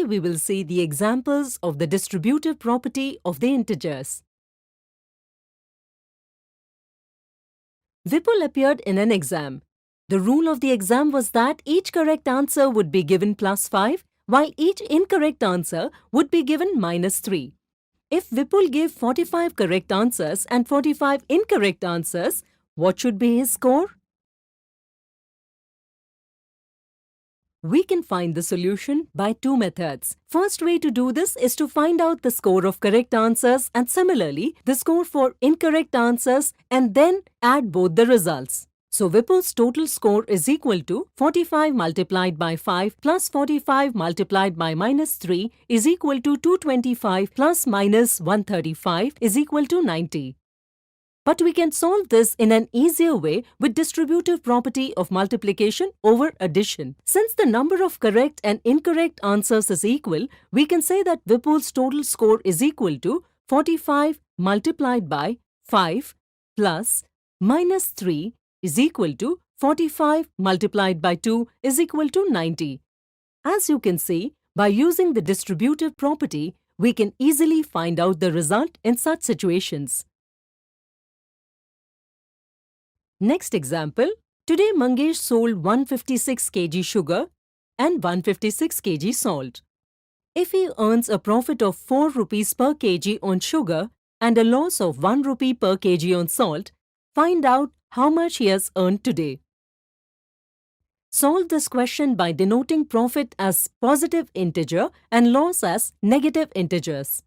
we will see the examples of the distributive property of the integers. Vipul appeared in an exam. The rule of the exam was that each correct answer would be given +5, while each incorrect answer would be given -3. If Vipul gave 45 correct answers and 45 incorrect answers, what should be his score? We can find the solution by two methods. First way to do this is to find out the score of correct answers and similarly the score for incorrect answers and then add both the results. So Vipul's total score is equal to 45 multiplied by 5 plus 45 multiplied by -3 is equal to 225 plus -135 is equal to 90. But we can solve this in an easier way with distributive property of multiplication over addition. Since the number of correct and incorrect answers is equal, we can say that Vipul's total score is equal to 45 multiplied by 5 plus -3 is equal to 45 multiplied by 2 is equal to 90. As you can see, by using the distributive property, we can easily find out the result in such situations. Next example, today Mangesh sold 156 kg sugar and 156 kg salt. If he earns a profit of 4 rupees per kg on sugar and a loss of 1 rupee per kg on salt, find out how much he has earned today. Solve this question by denoting profit as positive integer and loss as negative integers.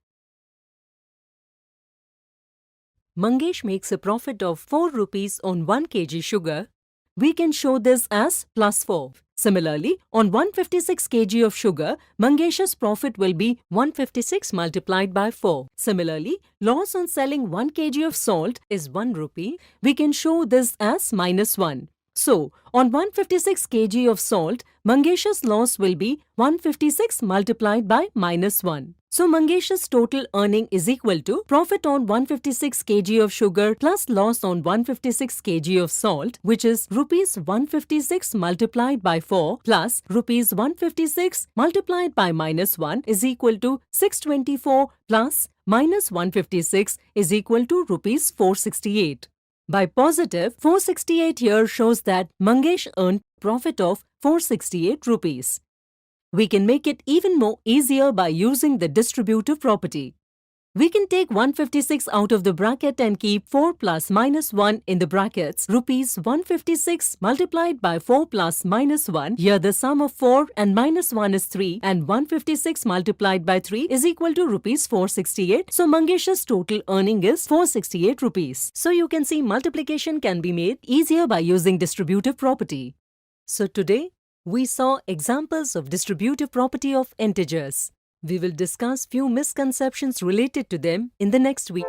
Mangesh makes a profit of 4 rupees on 1 kg sugar. We can show this as +4. Similarly, on 156 kg of sugar, Mangesh's profit will be 156 multiplied by 4. Similarly, loss on selling 1 kg of salt is 1 rupee. We can show this as -1. So, on 156 kg of salt, Mangesh's loss will be 156 multiplied by -1. So, Mangesh's total earning is equal to profit on 156 kg of sugar plus loss on 156 kg of salt, which is rupees 156 multiplied by 4 plus rupees 156 multiplied by -1 is equal to 624 plus -156 is equal to rupees 468. By positive, 468 here shows that Mangesh earned profit of 468 rupees. We can make it even more easier by using the distributive property. We can take 156 out of the bracket and keep 4 plus -1 in the brackets. Rupees 156 multiplied by 4 plus -1. Here the sum of 4 and -1 is 3 and 156 multiplied by 3 is equal to rupees 468. So Mangesh's total earning is 468 rupees. So you can see multiplication can be made easier by using distributive property. So today, we saw examples of distributive property of integers. We will discuss few misconceptions related to them in the next week.